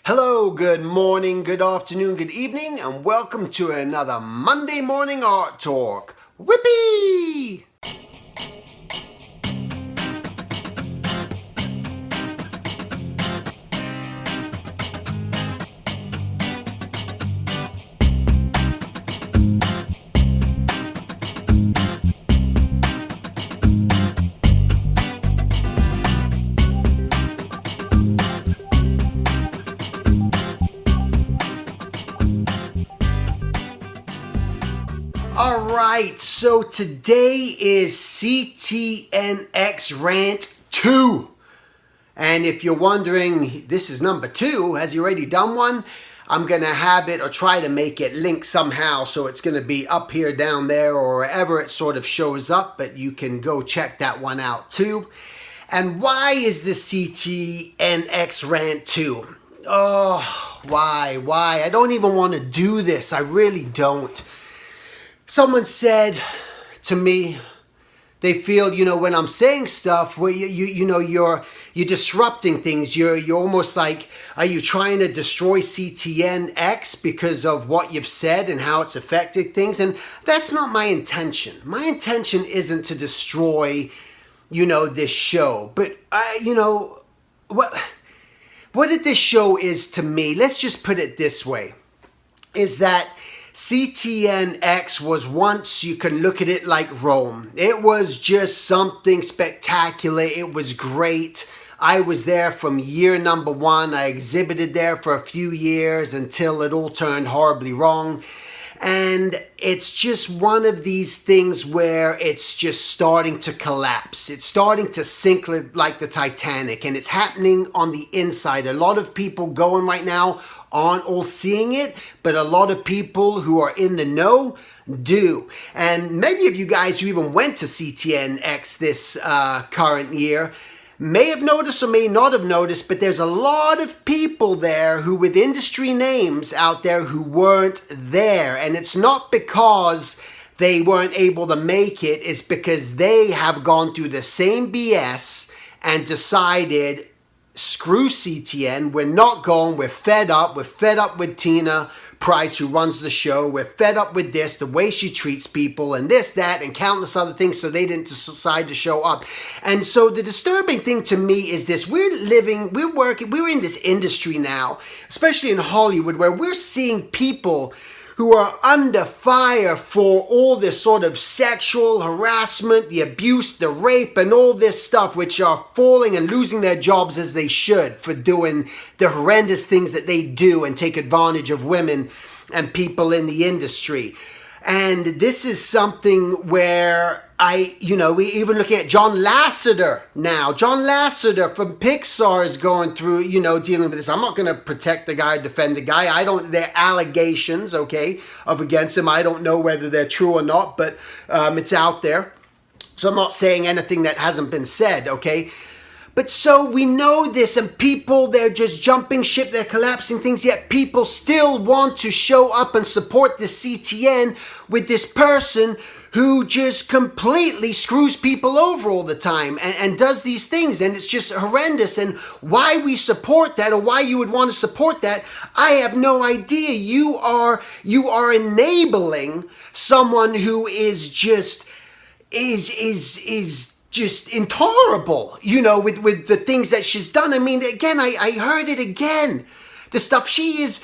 Hello, good morning, good afternoon, good evening, and welcome to another Monday Morning Art Talk. Whippy! Alright, so today is CTNX Rant 2. And if you're wondering, this is number 2, has he already done one? I'm going to have it or try to make it link somehow, so it's going to be up here, down there, or wherever it sort of shows up, but you can go check that one out too. And why is the CTNX Rant 2? Oh, why? I don't even want to do this. I really don't. Someone said to me, they feel, when I'm saying stuff where you're disrupting things. You're almost like, are you trying to destroy CTNX because of what you've said and how it's affected things? And that's not my intention. My intention isn't to destroy, this show. But what this show is to me, let's just put it this way, is that CTNX was once, you can look at it like Rome. It was just something spectacular. It was great. I was there from year number 1. I exhibited there for a few years until it all turned horribly wrong. And it's just one of these things where it's just starting to collapse. It's starting to sink like the Titanic, and it's happening on the inside. A lot of people going right now aren't all seeing it, but a lot of people who are in the know do. And many of you guys who even went to CTNX this current year may have noticed or may not have noticed, but there's a lot of people there who with industry names out there who weren't there. And it's not because they weren't able to make it, it's because they have gone through the same BS and decided, screw CTN, we're not going, we're fed up with Tina Price, who runs the show, we're fed up with this, the way she treats people, and this, that, and countless other things, so they didn't decide to show up. And so the disturbing thing to me is this: we're in this industry now, especially in Hollywood, where we're seeing people who are under fire for all this sort of sexual harassment, the abuse, the rape, and all this stuff, which are falling and losing their jobs as they should for doing the horrendous things that they do and take advantage of women and people in the industry. And this is something where we even looking at John Lasseter now. John Lasseter from Pixar is going through, dealing with this. I'm not going to protect the guy, defend the guy. There are allegations, of against him. I don't know whether they're true or not, but it's out there. So I'm not saying anything that hasn't been said, okay? But so we know this, and people, they're just jumping ship, they're collapsing things, yet people still want to show up and support the CTN with this person who just completely screws people over all the time and does these things, and it's just horrendous. And why we support that, or why you would want to support that, I have no idea. You are enabling someone who is just just intolerable, with the things that she's done. I mean, again, I heard it again. The stuff she is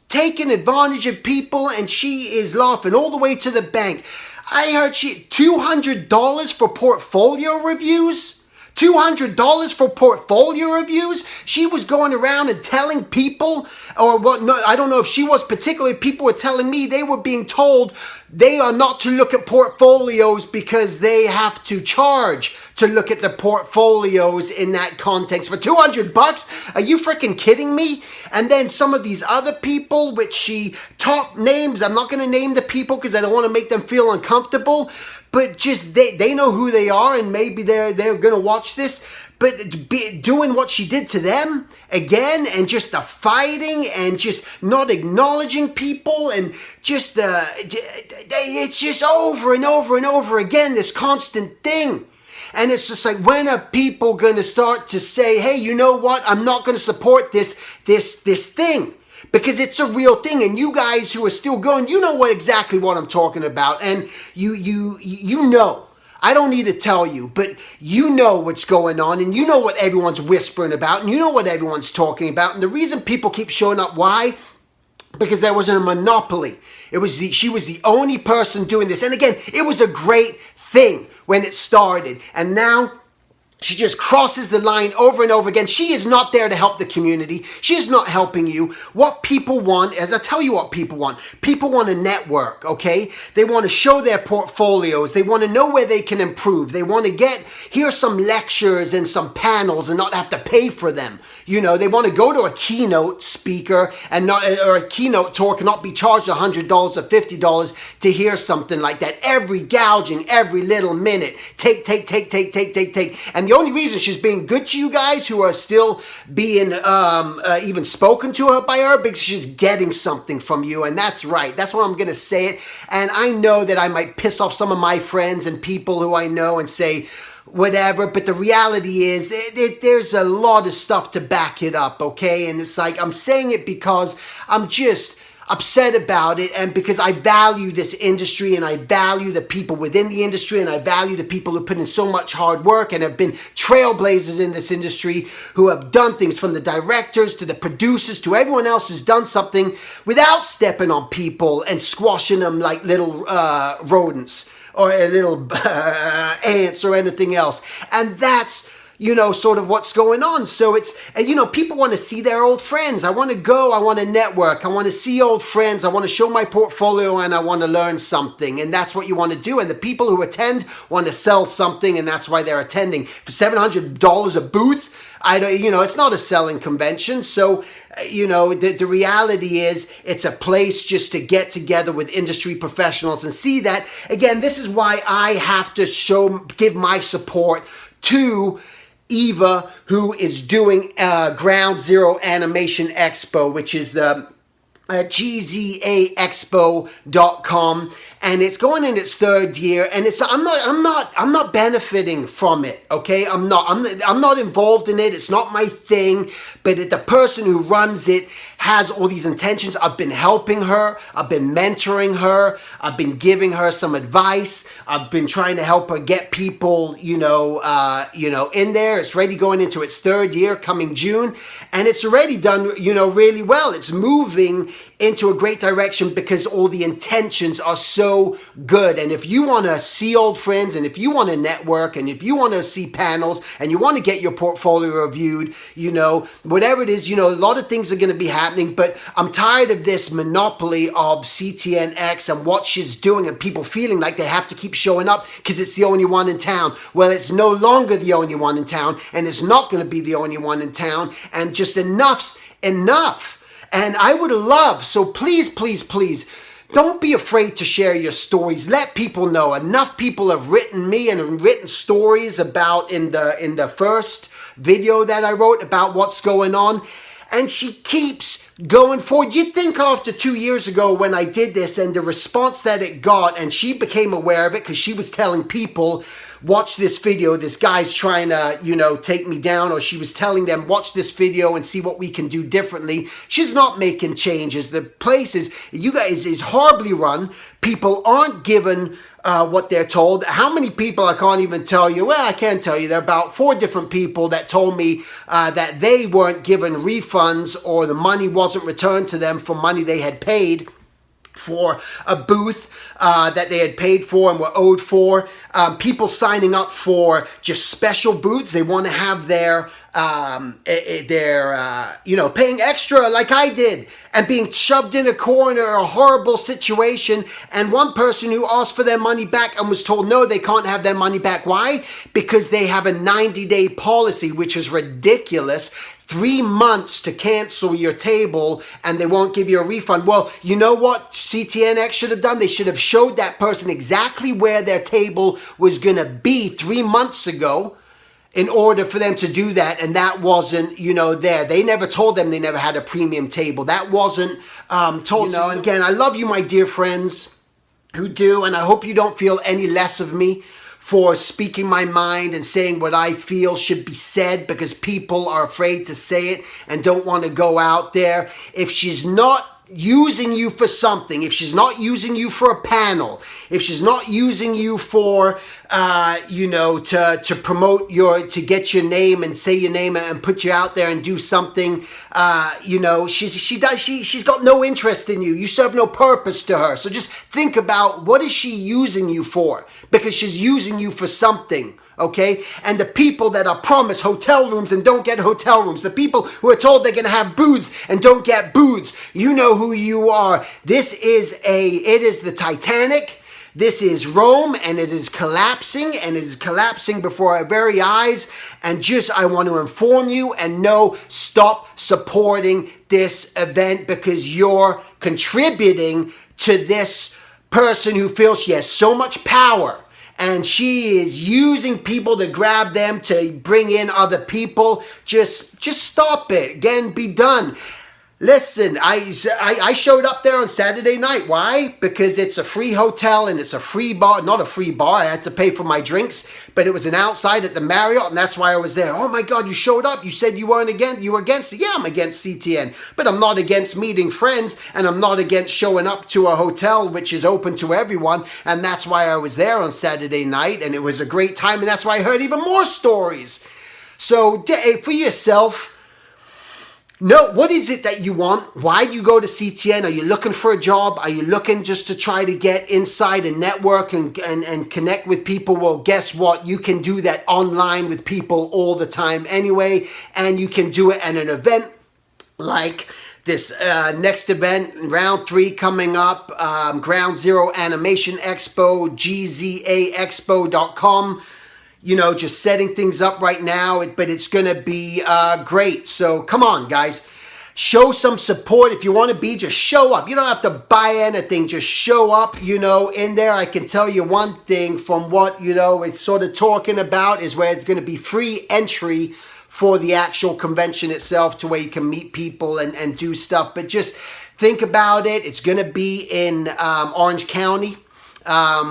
taking advantage of people, and she is laughing all the way to the bank. I heard she $200 for portfolio reviews. $200 for portfolio reviews? She was going around and telling people, or what? No, I don't know if she was particularly. People were telling me they were being told they are not to look at portfolios because they have to charge to look at the portfolios in that context for $200. Are you freaking kidding me? And then some of these other people, which she top names, I'm not going to name the people because I don't want to make them feel uncomfortable, but just they know who they are, and maybe they're going to watch this. But doing what she did to them again, and just the fighting, and just not acknowledging people, and just it's just over and over and over again, this constant thing. And it's just like, when are people going to start to say, hey, you know what? I'm not going to support this thing. Because it's a real thing, and you guys who are still going, you know exactly what I'm talking about, and you know. I don't need to tell you, but you know what's going on, and you know what everyone's whispering about, and you know what everyone's talking about. And the reason people keep showing up, why? Because there wasn't a monopoly. She was the only person doing this, and again, it was a great thing when it started, and now she just crosses the line over and over again. She is not there to help the community. She is not helping you. What people want, as I tell you what people want a network, okay? They want to show their portfolios. They want to know where they can improve. They want to hear some lectures and some panels and not have to pay for them. You know, they want to go to a keynote speaker or a keynote talk and not be charged $100 or $50 to hear something like that. Gouging every little minute. Take. And the only reason she's being good to you guys who are still being even spoken to her by her, because she's getting something from you, and that's right. That's what I'm going to say it. And I know that I might piss off some of my friends and people who I know and say whatever, but the reality is there's a lot of stuff to back it up, okay? And it's like, I'm saying it because I'm just upset about it, and because I value this industry, and I value the people within the industry, and I value the people who put in so much hard work and have been trailblazers in this industry, who have done things, from the directors to the producers to everyone else who's done something without stepping on people and squashing them like little rodents or little ants or anything else. And that's, you know, sort of what's going on. So people want to see their old friends. I want to go, I want to network, I want to see old friends, I want to show my portfolio, and I want to learn something. And that's what you want to do. And the people who attend want to sell something, and that's why they're attending. For $700 a booth, it's not a selling convention. So, the reality is, it's a place just to get together with industry professionals and see that. Again, this is why I have to give my support to Eva, who is doing Ground Zero Animation Expo, which is the gzaexpo.com, and it's going in its third year, and I'm not benefiting from it, okay? I'm not involved in it. It's not my thing, but the person who runs it has all these intentions. I've been helping her, I've been mentoring her, I've been giving her some advice, I've been trying to help her get people, in there. It's already going into its third year coming June, and it's already done, really well. It's moving into a great direction because all the intentions are so good. And if you want to see old friends, and if you want to network, and if you want to see panels, and you want to get your portfolio reviewed, whatever it is, a lot of things are going to be happening. But I'm tired of this monopoly of CTNX and what she's doing, and people feeling like they have to keep showing up because it's the only one in town. Well, it's no longer the only one in town, and it's not going to be the only one in town, and just enough's enough. And I would love, so please, don't be afraid to share your stories. Let people know. Enough people have written me and written stories about in the first video that I wrote about what's going on. And she keeps going forward. You'd think after 2 years ago when I did this and the response that it got, and she became aware of it because she was telling people, watch this video, this guy's trying to, take me down, or she was telling them, watch this video and see what we can do differently. She's not making changes. The place is horribly run. People aren't given what they're told. How many people, I can't even tell you. Well, I can tell you. There are about 4 different people that told me that they weren't given refunds, or the money wasn't returned to them for money they had paid for a booth that they had paid for and were owed for. People signing up for just special booths. They want to have their paying extra like I did, and being shoved in a corner, a horrible situation. And one person who asked for their money back and was told, no, they can't have their money back. Why? Because they have a 90-day policy, which is ridiculous. 3 months to cancel your table, and they won't give you a refund. Well, you know what CTNX should have done? They should have showed that person exactly where their table was going to be 3 months ago in order for them to do that, and that wasn't, there. They never told them they never had a premium table. That wasn't told. And again, I love you, my dear friends who do, and I hope you don't feel any less of me for speaking my mind and saying what I feel should be said because people are afraid to say it and don't want to go out there. If she's not using you for something, if she's not using you for a panel, if she's not using you for, to promote to get your name and say your name and put you out there and do something, she's got no interest in you. You serve no purpose to her. So just think about, what is she using you for? Because she's using you for something. Okay, and the people that are promised hotel rooms and don't get hotel rooms, the people who are told they're going to have booths and don't get booths, you know who you are. It is the Titanic. This is Rome, and it is collapsing, and it is collapsing before our very eyes. And I want to inform you and stop supporting this event because you're contributing to this person who feels she has so much power. And she is using people to grab them to bring in other people. Just stop it. Again, be done. Listen, I showed up there on Saturday night. Why? Because it's a free hotel and it's a free bar. Not a free bar. I had to pay for my drinks. But it was an outside at the Marriott, and that's why I was there. Oh my God, you showed up. You said you were against it. Yeah, I'm against CTN. But I'm not against meeting friends, and I'm not against showing up to a hotel which is open to everyone. And that's why I was there on Saturday night, and it was a great time. And that's why I heard even more stories. So for yourself, what is it that you want? Why do you go to CTN? Are you looking for a job? Are you looking just to try to get inside and network and connect with people? Well, guess what? You can do that online with people all the time anyway, and you can do it at an event like this next event, round 3 coming up, Ground Zero Animation Expo, gzaexpo.com. Just setting things up right now, but it's going to be great. So come on, guys. Show some support. If you want to just show up. You don't have to buy anything. Just show up, in there. I can tell you one thing from what, it's sort of talking about is where it's going to be free entry for the actual convention itself to where you can meet people and do stuff. But just think about it. It's going to be in Orange County.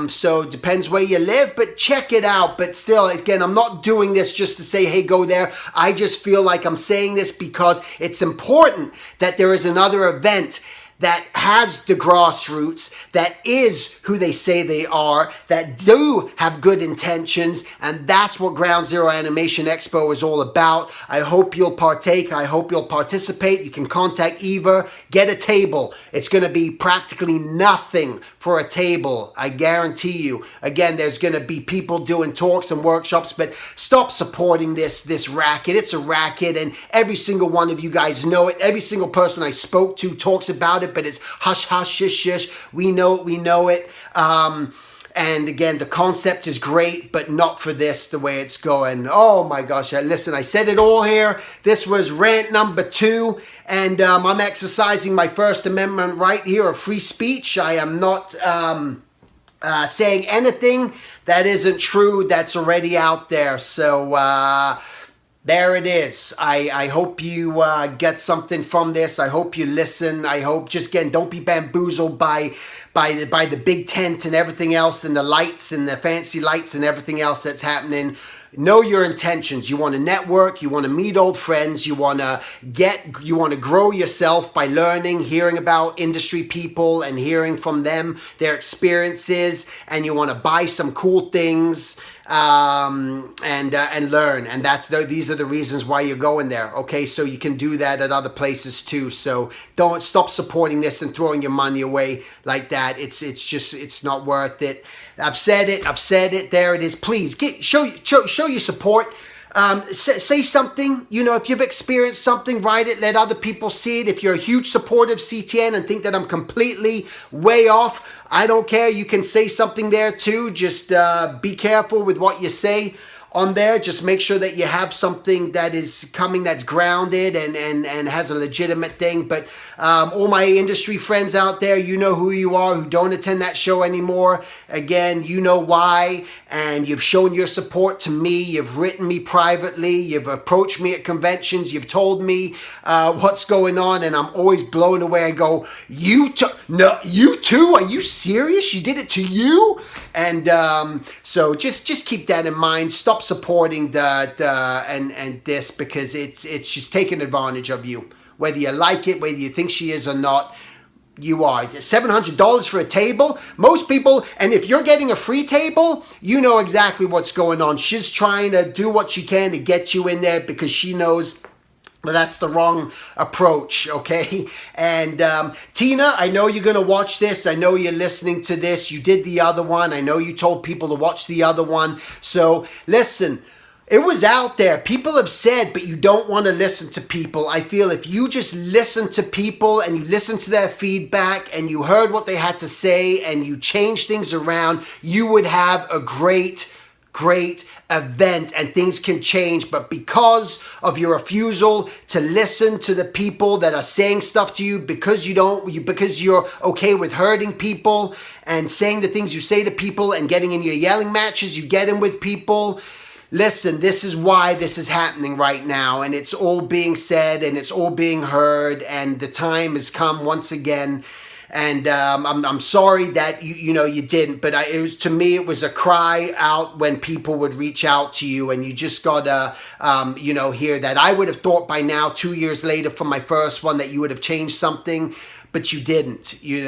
So it depends where you live, but check it out. But still, again, I'm not doing this just to say, hey, go there. I just feel like I'm saying this because it's important that there is another event that has the grassroots, that is who they say they are, that do have good intentions, and that's what Ground Zero Animation Expo is all about. I hope you'll partake. I hope you'll participate. You can contact Eva, get a table. It's going to be practically nothing for a table, I guarantee you. Again, there's going to be people doing talks and workshops, but stop supporting this racket. It's a racket, and every single one of you guys know it. Every single person I spoke to talks about it, but it's hush, hush, shish, shish. We know it. And again, the concept is great, but not for this, the way it's going. Oh my gosh, listen, I said it all here. This was rant number 2, and I'm exercising my First Amendment right here of free speech. I am not saying anything that isn't true that's already out there. So there it is. I hope you get something from this. I hope you listen. I hope, just again, don't be bamboozled by the big tent and everything else and the lights and the fancy lights and everything else that's happening. Know your intentions. You want to network, you want to meet old friends, you want to grow yourself by learning, hearing about industry people and hearing from them, their experiences, and you want to buy some cool things and learn. And these are the reasons why you're going there. Okay, so you can do that at other places too. So don't stop supporting this and throwing your money away like that. It's not worth it. I've said it. There it is. Please show your support. Say something. If you've experienced something, write it. Let other people see it. If you're a huge supporter of CTN and think that I'm completely way off, I don't care. You can say something there too. Just be careful with what you say on there. Just make sure that you have something that is coming that's grounded and has a legitimate thing. But all my industry friends out there, you know who you are, who don't attend that show anymore. Again, you know why. and you've shown your support to me. You've written me privately. You've approached me at conventions. You've told me what's going on, and I'm always blown away. I go, you too? Are you serious? You did it to you? And so just keep that in mind. Stop supporting this, because it's just taking advantage of you. Whether you like it, whether you think she is or not, you are. $700 for a table? Most people, and if you're getting a free table, you know exactly what's going on. She's trying to do what she can to get you in there, because she knows but that's the wrong approach, okay? And Tina, I know you're going to watch this. I know you're listening to this. You did the other one. I know you told people to watch the other one. So listen, it was out there. People have said, but you don't want to listen to people. I feel if you just listen to people and you listen to their feedback and you heard what they had to say and you change things around, you would have a great event and things can change. But because of your refusal to listen to the people that are saying stuff to you, because you're okay with hurting people and saying the things you say to people and getting in your yelling matches you get in with people, listen, this is why this is happening right now, and it's all being said and it's all being heard, and the time has come once again. And I'm sorry that you didn't, but to me it was a cry out when people would reach out to you, and you just gotta hear that. I would have thought by now, 2 years later from my first one, that you would have changed something, but you didn't. You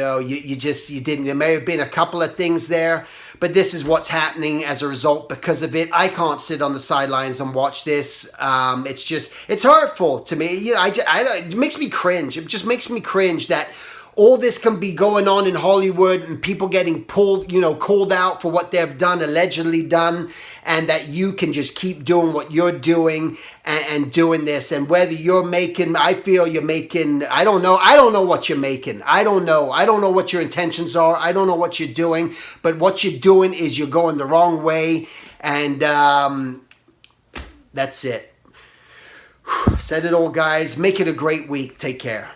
didn't. There may have been a couple of things there, but this is what's happening as a result because of it. I can't sit on the sidelines and watch this. It's hurtful to me. It makes me cringe. It just makes me cringe that all this can be going on in Hollywood and people getting called out for what they've done, allegedly done, and that you can just keep doing what you're doing and doing this. And whether you're making, I feel you're making, I don't know what you're making. I don't know what your intentions are. I don't know what you're doing, but what you're doing is you're going the wrong way. And that's it. Said it all, guys. Make it a great week. Take care.